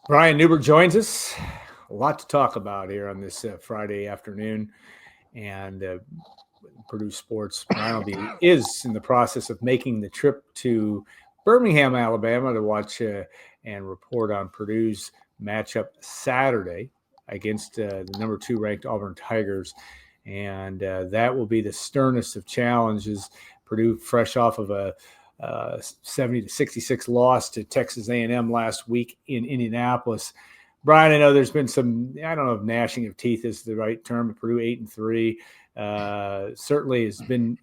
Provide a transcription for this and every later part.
Brian Newberg joins us. A lot to talk about here on this Friday afternoon. And Purdue Sports, Brian is in the process of making the trip to Birmingham, Alabama to watch and report on Purdue's matchup Saturday against the number 2 ranked Auburn Tigers. And that will be the sternest of challenges. Purdue, fresh off of a 70-66 loss to Texas A&M last week in Indianapolis. Brian, I know there's been some, I don't know if gnashing of teeth is the right term, but Purdue 8-3 certainly has been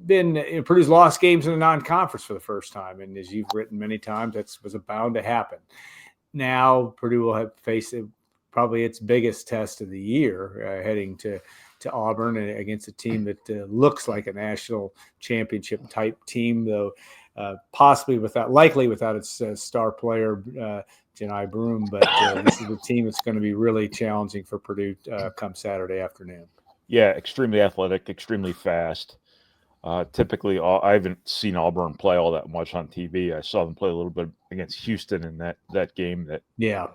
Purdue's lost games in a non-conference for the first time. And as you've written many times, that was bound to happen. Now Purdue will have faced probably its biggest test of the year heading to Auburn against a team that looks like a national championship type team, though likely without its star player, Janai Broom. But this is a team that's going to be really challenging for Purdue come Saturday afternoon. Yeah, extremely athletic, extremely fast. Typically, I haven't seen Auburn play all that much on TV. I saw them play a little bit against Houston in that game that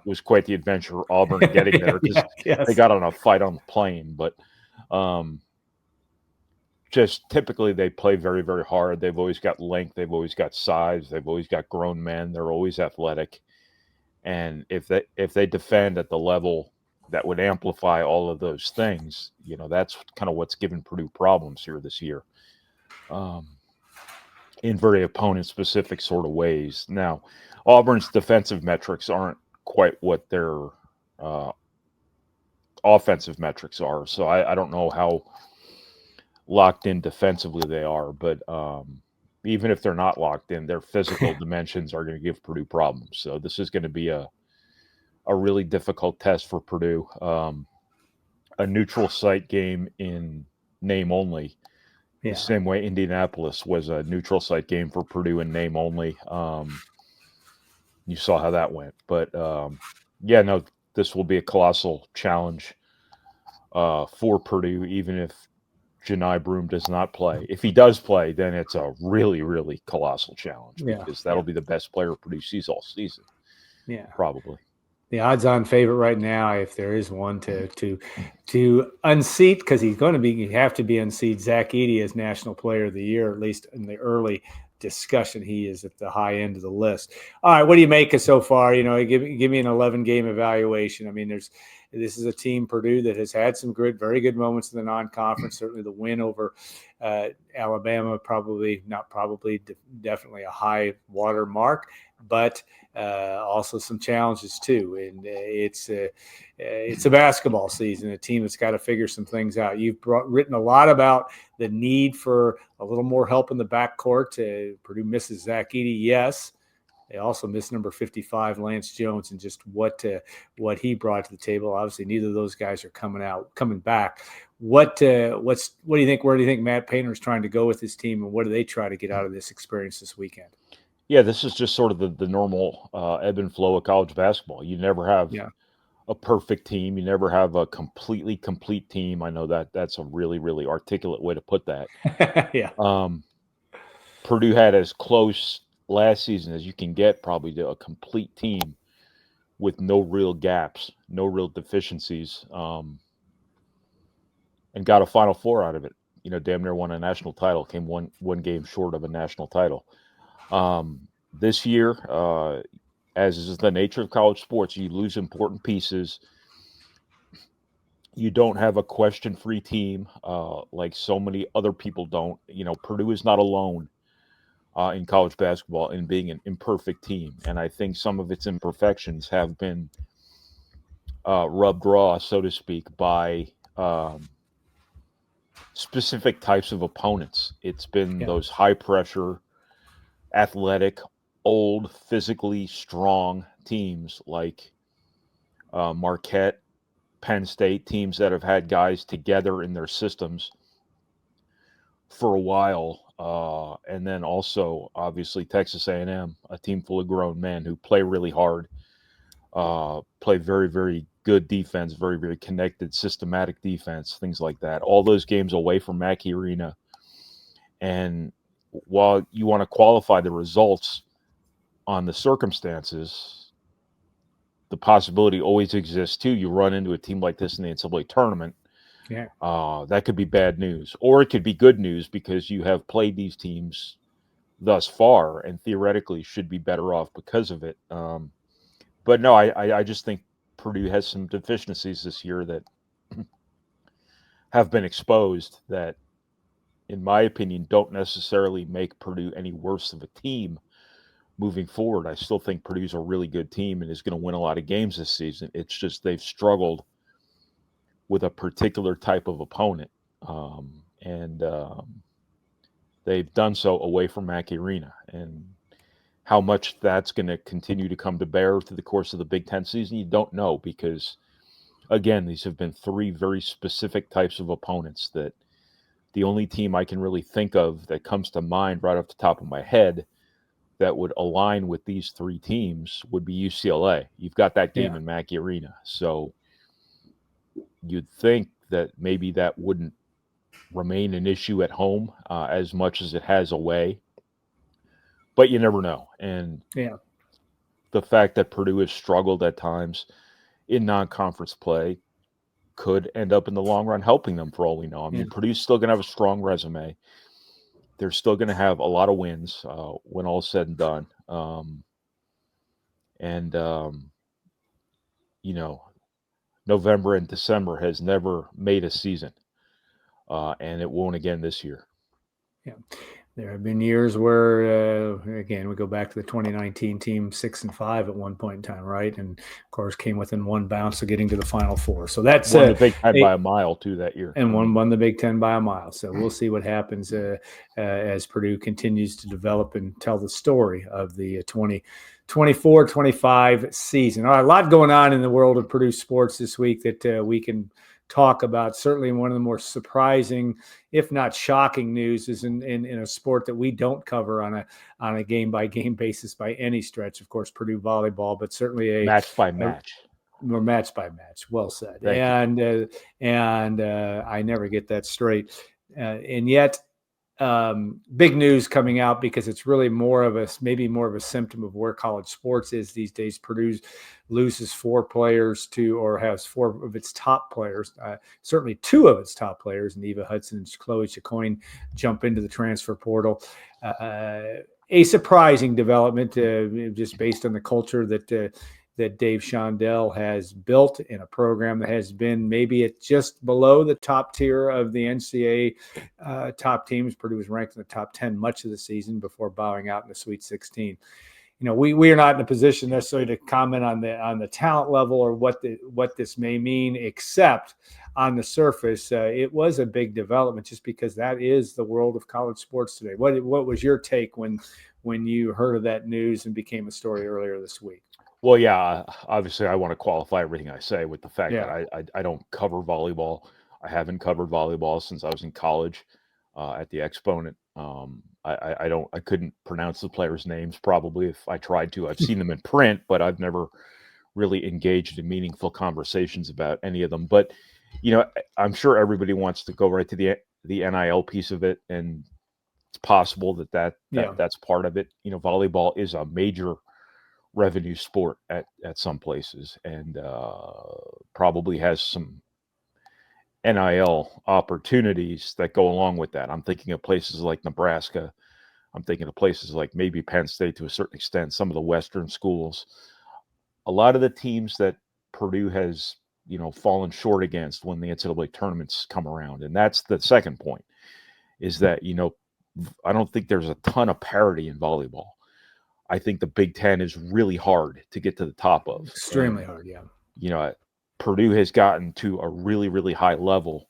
was quite the adventure, Auburn getting there, because they got on a fight on the plane. But just typically they play very, very hard. They've always got length. They've always got size. They've always got grown men. They're always athletic. And if they defend at the level that would amplify all of those things, that's kind of what's given Purdue problems here this year. In very opponent-specific sort of ways. Now, Auburn's defensive metrics aren't quite what their offensive metrics are, so I don't know how locked in defensively they are, but even if they're not locked in, their physical dimensions are going to give Purdue problems. So this is going to be a really difficult test for Purdue. A neutral site game in name only. The same way Indianapolis was a neutral site game for Purdue in name only. You saw how that went. But, this will be a colossal challenge for Purdue, even if Janai Broom does not play. If he does play, then it's a really, really colossal challenge because that'll be the best player Purdue sees all season. Yeah, probably. The odds-on favorite right now, if there is one, to unseat, because you have to be unseat Zach Edey as National Player of the Year, at least in the early discussion. He is at the high end of the list. All right, what do you make of so far? Give me an 11-game evaluation. I mean, this is a team, Purdue, that has had some very good moments in the non-conference. Certainly the win over Alabama, definitely a high water mark, but also some challenges too. And it's a basketball season, a team that's got to figure some things out. You've written a lot about the need for a little more help in the backcourt. Purdue misses Zach Edey, yes. They also missed number 55, Lance Jones, and just what he brought to the table. Obviously, neither of those guys are coming back. What do you think? Where do you think Matt Painter is trying to go with his team, and what do they try to get out of this experience this weekend? Yeah, this is just sort of the normal ebb and flow of college basketball. You never have a perfect team. You never have a completely complete team. I know that's a really, really articulate way to put that. Yeah. Purdue had as close last season as you can get probably to a complete team with no real gaps, no real deficiencies, and got a Final Four out of it. Damn near won a national title, came one game short of a national title. This year, as is the nature of college sports, you lose important pieces. You don't have a question-free team like so many other people don't. Purdue is not alone in college basketball in being an imperfect team. And I think some of its imperfections have been rubbed raw, so to speak, by specific types of opponents. It's been those high-pressure, athletic, old, physically strong teams like Marquette, Penn State, teams that have had guys together in their systems for a while. And then also, obviously, Texas A&M, a team full of grown men who play really hard, play very, very good defense, very, very connected, systematic defense, things like that. All those games away from Mackey Arena. And while you want to qualify the results on the circumstances, the possibility always exists too. You run into a team like this in the NCAA tournament. Yeah. That could be bad news, or it could be good news because you have played these teams thus far and theoretically should be better off because of it. But no, I just think Purdue has some deficiencies this year that have been exposed that, in my opinion, don't necessarily make Purdue any worse of a team moving forward. I still think Purdue's a really good team and is going to win a lot of games this season. It's just they've struggled with a particular type of opponent. And they've done so away from Mackey Arena. And how much that's going to continue to come to bear through the course of the Big Ten season, you don't know because, again, these have been three very specific types of opponents that the only team I can really think of that comes to mind right off the top of my head that would align with these three teams would be UCLA. You've got that game in Mackey Arena. So you'd think that maybe that wouldn't remain an issue at home as much as it has away. But you never know. And the fact that Purdue has struggled at times in non-conference play could end up in the long run helping them for all we know. I mean, Purdue's still going to have a strong resume. They're still going to have a lot of wins when all's said and done. You know, November and December has never made a season, and it won't again this year. Yeah. There have been years where, again, we go back to the 2019 team, 6-5 at one point in time, right? And of course, came within one bounce of getting to the Final Four. So that's won the Big Ten by a mile too that year, and won the Big Ten by a mile. So we'll see what happens as Purdue continues to develop and tell the story of the 2024-25 season. All right, a lot going on in the world of Purdue sports this week that we can talk about. Certainly one of the more surprising, if not shocking, news is in a sport that we don't cover on a game-by-game basis by any stretch. Of course, Purdue volleyball, but certainly match by match. Or match by match. Well said. Thank you. I never get that straight. And yet, big news coming out because it's really maybe more of a symptom of where college sports is these days. Purdue loses 4 players or has 4 of its top players, certainly 2 of its top players, Neva Hudson and Chloe Chacoin, jump into the transfer portal. A surprising development, just based on the culture that Dave Shondell has built in a program that has been maybe at just below the top tier of the NCAA top teams. Purdue was ranked in the top 10 much of the season before bowing out in the Sweet 16. You know, we are not in a position necessarily to comment on the talent level or what this may mean, except on the surface, it was a big development just because that is the world of college sports today. What was your take when you heard of that news and became a story earlier this week? Well, yeah, obviously I want to qualify everything I say with the fact that I don't cover volleyball. I haven't covered volleyball since I was in college at the Exponent. I couldn't pronounce the players' names probably if I tried to. I've seen them in print, but I've never really engaged in meaningful conversations about any of them. But, you know, I'm sure everybody wants to go right to the NIL piece of it, and it's possible that's part of it. You know, volleyball is a major revenue sport at some places and probably has some NIL opportunities that go along with that. I'm thinking of places like Nebraska. I'm thinking of places like maybe Penn State to a certain extent, some of the Western schools. A lot of the teams that Purdue has, you know, fallen short against when the NCAA tournaments come around. And that's the second point, is that, you know, I don't think there's a ton of parity in volleyball. I think the Big Ten is really hard to get to the top of. Extremely hard, yeah. You know, Purdue has gotten to a really, really high level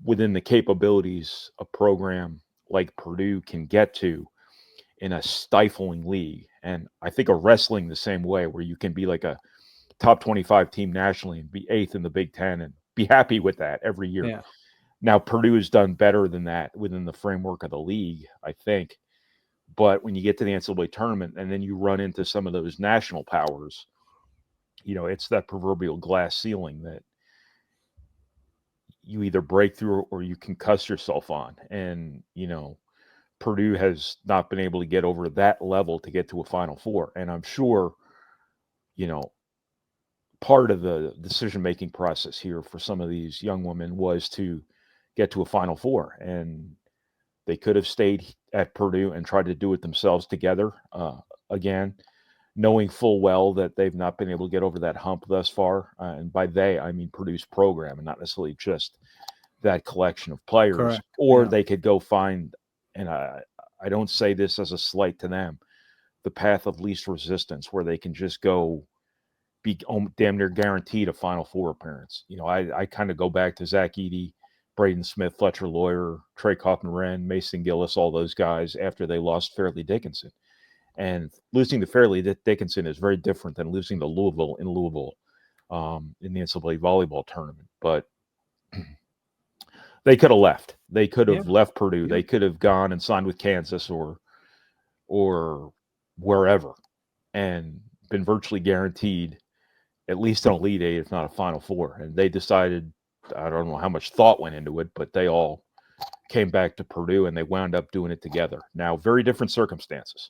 within the capabilities a program like Purdue can get to in a stifling league. And I think of wrestling the same way, where you can be like a top 25 team nationally and be 8th in the Big Ten and be happy with that every year. Yeah. Now, Purdue has done better than that within the framework of the league, I think. But when you get to the NCAA tournament and then you run into some of those national powers, you know, it's that proverbial glass ceiling that you either break through or you concuss yourself on. And, you know, Purdue has not been able to get over that level to get to a Final Four. And I'm sure you know, part of the decision-making process here for some of these young women was to get to a Final Four, and they could have stayed at Purdue and tried to do it themselves together. Again, knowing full well that they've not been able to get over that hump thus far. And by they, I mean Purdue's program and not necessarily just that collection of players. Correct. Or Yeah. they could go find, and I don't say this as a slight to them, the path of least resistance where they can just go be damn near guaranteed a Final Four appearance. You know, I kind of go back to Zach Edey, Braden Smith, Fletcher Lawyer, Trey Kaufman-Wren, Mason Gillis, all those guys after they lost Fairleigh Dickinson. And losing to Fairleigh Dickinson is very different than losing to Louisville in Louisville in the NCAA volleyball tournament. But they could have left. They could have left Purdue. Yeah. They could have gone and signed with Kansas or wherever and been virtually guaranteed at least an Elite Eight, if not a Final Four. And they decided, I don't know how much thought went into it, but they all came back to Purdue and they wound up doing it together. Now, very different circumstances,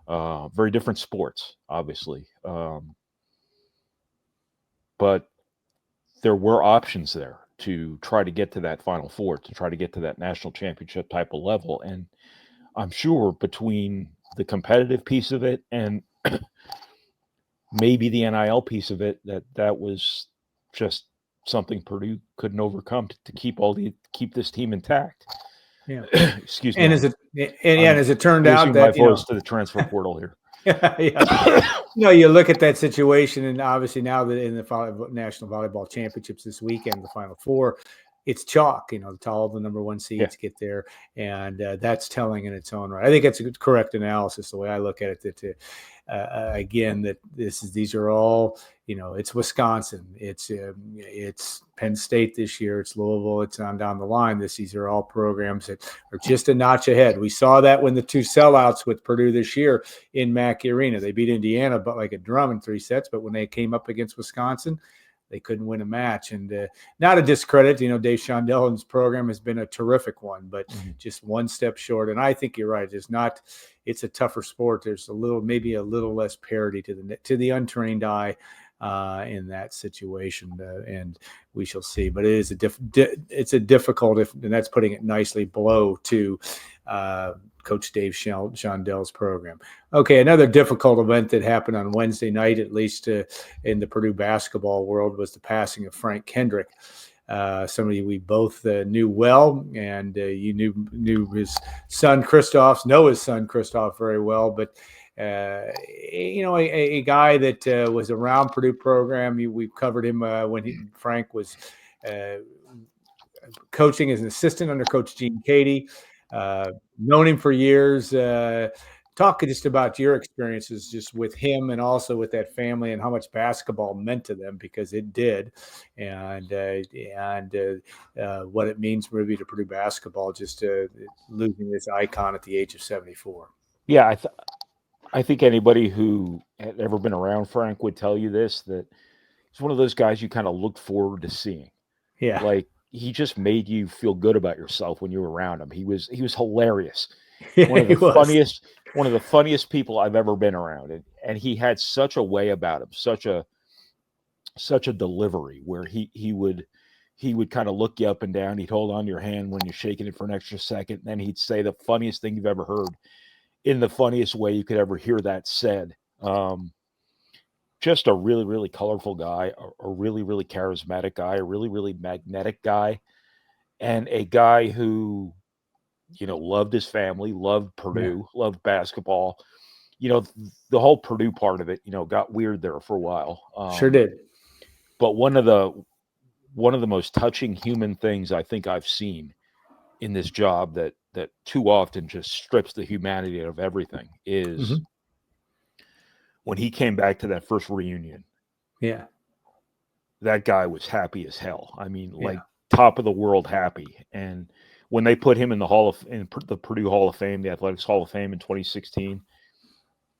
very different sports, obviously. But there were options there to try to get to that Final Four, to try to get to that national championship type of level. And I'm sure between the competitive piece of it and maybe the NIL piece of it, that was just something Purdue couldn't overcome to keep this team intact. Yeah. Excuse me. And as it turned out that my voice to the transfer portal here. You look at that situation, and obviously now that in the National Volleyball Championships this weekend, the Final Four, it's chalk. All the number one seeds get there, and that's telling in its own right. I think that's a correct analysis. The way I look at it, that again, that these are all, it's Wisconsin, it's Penn State this year, it's Louisville, it's on down the line. These are all programs that are just a notch ahead. We saw that when the two sellouts with Purdue this year in Mackey Arena, they beat Indiana, but like a drum in 3 sets. But when they came up against Wisconsin, they couldn't win a match. And not a discredit, Dave Shondel's program has been a terrific one, but just one step short. And I think you're right. It's a tougher sport. There's maybe a little less parity to the untrained eye in that situation, and we shall see. But it is it's a difficult, and that's putting it nicely, blow to Coach Dave Shondel's program. Okay, another difficult event that happened on Wednesday night, at least in the Purdue basketball world, was the passing of Frank Kendrick. Somebody we both knew well, and you knew his son Christoph, very well, but a guy that was around Purdue program. We've covered him when Frank was coaching as an assistant under Coach Gene Cady. Known him for years. Talk just about your experiences just with him and also with that family and how much basketball meant to them, because it did, and what it means maybe to Purdue basketball, just losing this icon at the age of 74. Yeah, I think anybody who had ever been around Frank would tell you this, that he's one of those guys you kind of looked forward to seeing. Yeah. Like, he just made you feel good about yourself when you were around him. He was hilarious. Yeah, one of the funniest people I've ever been around. And he had such a way about him, such a delivery where he would kind of look you up and down. He'd hold on to your hand when you're shaking it for an extra second. And then he'd say the funniest thing you've ever heard in the funniest way you could ever hear that said. Just a really, really colorful guy, a really, really charismatic guy, a really, really magnetic guy, and a guy who, loved his family, loved Purdue, loved basketball. The whole Purdue part of it, got weird there for a while. Sure did. But one of the most touching human things I think I've seen in this job that too often just strips the humanity out of everything is when he came back to that first reunion. Yeah. That guy was happy as hell. I mean, like top of the world happy. And when they put him in the Purdue Hall of Fame, the Athletics Hall of Fame in 2016,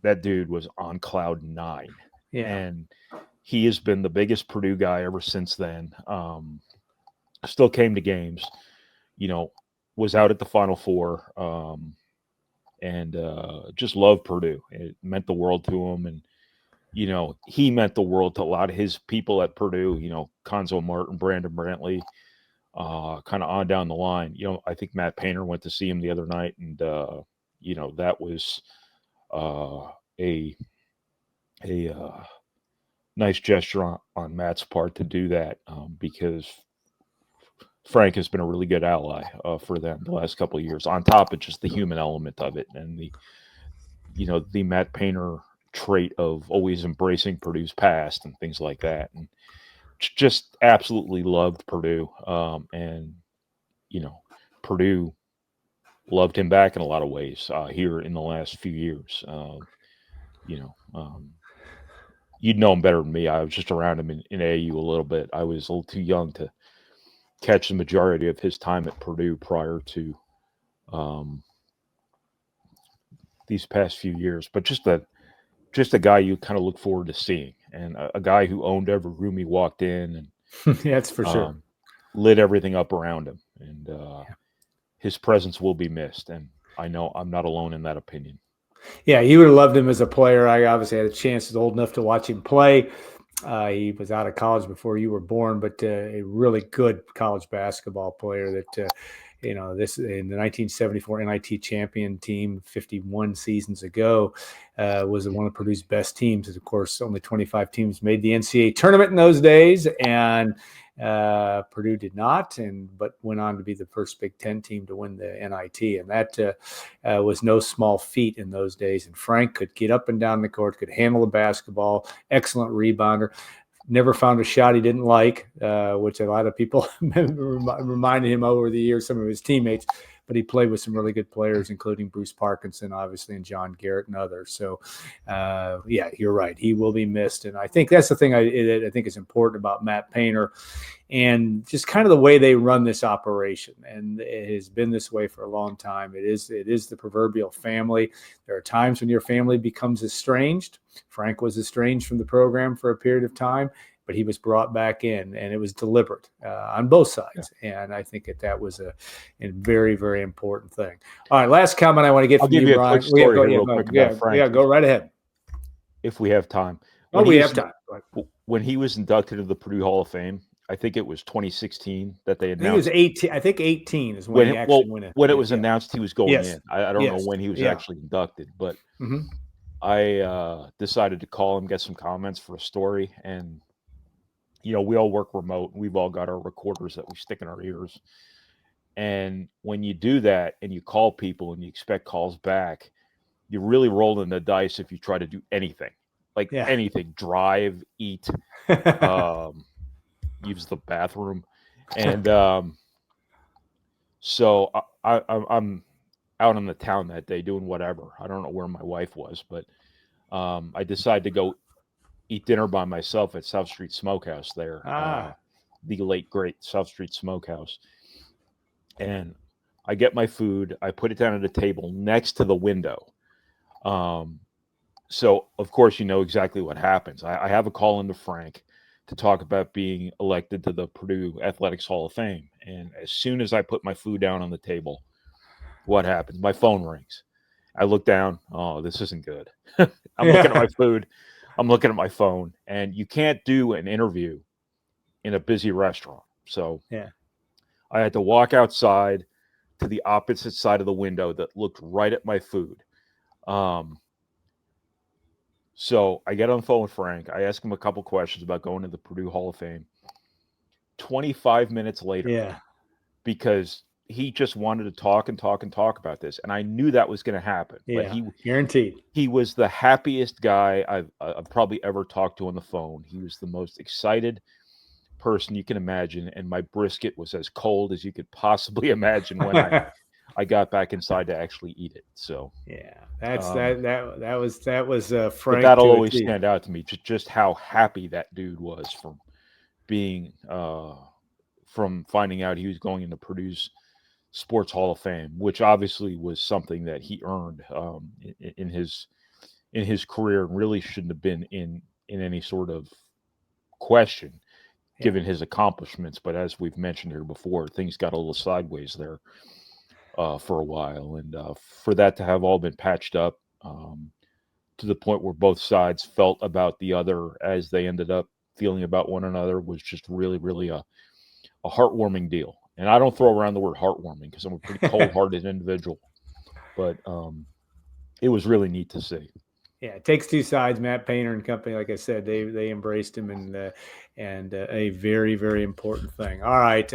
that dude was on cloud 9. Yeah. And he has been the biggest Purdue guy ever since then. Still came to games, was out at the Final Four, and just loved Purdue. It meant the world to him. And he meant the world to a lot of his people at Purdue, Conzo Martin, Brandon Brantley, kind of on down the line. I think Matt Painter went to see him the other night, and that was a nice gesture on Matt's part to do that, because Frank has been a really good ally for them the last couple of years. On top of just the human element of it, and the Matt Painter trait of always embracing Purdue's past and things like that, and just absolutely loved Purdue, and Purdue loved him back in a lot of ways here in the last few years. You'd know him better than me. I was just around him in AAU a little bit. I was a little too young to catch the majority of his time at Purdue prior to these past few years, but just a guy you kind of look forward to seeing, and a guy who owned every room he walked in, and that's for sure, lit everything up around him, and his presence will be missed. And I know I'm not alone in that opinion. Yeah, you would have loved him as a player. I obviously had a chance, was old enough to watch him play. He was out of college before you were born, but a really good college basketball player that, this in the 1974 NIT champion team 51 seasons ago was one of Purdue's best teams. And of course, only 25 teams made the NCAA tournament in those days, and Purdue did not, but went on to be the first Big Ten team to win the NIT, and that was no small feat in those days. And Frank could get up and down the court, could handle the basketball, excellent rebounder. Never found a shot he didn't like, which a lot of people reminded him over the years, some of his teammates. But he played with some really good players, including Bruce Parkinson, obviously, and John Garrett and others. So, yeah, you're right. He will be missed. And I think that's the thing I think is important about Matt Painter and just kind of the way they run this operation. And it has been this way for a long time. It is the proverbial family. There are times when your family becomes estranged. Frank was estranged from the program for a period of time, but he was brought back in, and it was deliberate on both sides. Yeah. And I think that was a very, very important thing. All right, last comment I want to get I'll from give you, a Brian. quick story about Frank. Yeah, go right ahead. If we have time. We have time. When he was inducted into the Purdue Hall of Fame, I think it was 2016 that they announced. I think it was 18. I think 18 is when he actually went in. When it was announced he was going in. I don't know when he was actually inducted, but I decided to call him, get some comments for a story. And, we all work remote. We've all got our recorders that we stick in our ears. And when you do that and you call people and you expect calls back, you're really rolling the dice if you try to do anything. Anything, drive, eat, use the bathroom. And so I'm out in the town that day doing whatever. I don't know where my wife was, but I decided to go eat dinner by myself at South Street Smokehouse there, the late, great South Street Smokehouse. And I get my food. I put it down at a table next to the window. So, of course, you know exactly what happens. I have a call into Frank to talk about being elected to the Purdue Athletics Hall of Fame. And as soon as I put my food down on the table, what happens? My phone rings. I look down. Oh, this isn't good. I'm looking at my food. I'm looking at my phone. And you can't do an interview in a busy restaurant. So I had to walk outside to the opposite side of the window that looked right at my food. So I get on the phone with Frank. I ask him a couple questions about going to the Purdue Hall of Fame. 25 minutes later, because he just wanted to talk about this, and I knew that was going to happen. Yeah, but guaranteed. He was the happiest guy I've probably ever talked to on the phone. He was the most excited person you can imagine, and my brisket was as cold as you could possibly imagine when I got back inside to actually eat it. So that was Frank. But that'll always stand out to me, just how happy that dude was from being from finding out he was going into Purdue's Sports Hall of Fame, which obviously was something that he earned in his career, and really shouldn't have been in any sort of question given his accomplishments. But as we've mentioned here before, things got a little sideways there for a while, and for that to have all been patched up, to the point where both sides felt about the other as they ended up feeling about one another was just really, really a heartwarming deal. And I don't throw around the word heartwarming because I'm a pretty cold-hearted individual, but it was really neat to see. Yeah, it takes two sides. Matt Painter and company, like I said, they embraced him, and a very, very important thing. All right,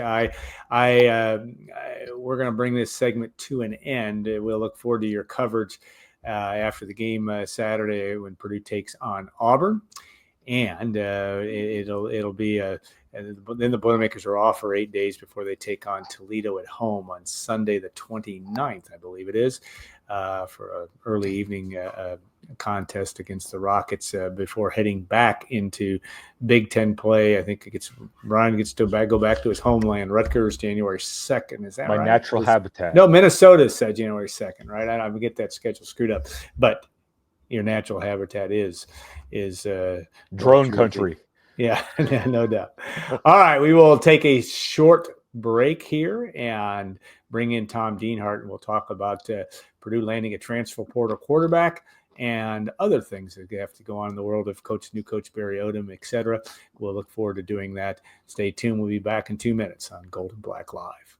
we're going to bring this segment to an end. We'll look forward to your coverage after the game Saturday when Purdue takes on Auburn, and it'll be then the Boilermakers are off for 8 days before they take on Toledo at home on Sunday the 29th, I believe it is, for an early evening contest against the Rockets before heading back into Big Ten play. I think Brian gets to go back to his homeland, Rutgers, January 2nd. Is that right? My natural habitat. No, Minnesota's January 2nd, right? I get that schedule screwed up, but your natural habitat is drone country. Yeah, no doubt. All right, we will take a short break here and bring in Tom Dienhart, and we'll talk about Purdue landing a transfer portal quarterback and other things that have to go on in the world of new coach Barry Odom, etc. We'll look forward to doing that. Stay tuned. We'll be back in 2 minutes on Gold and Black Live.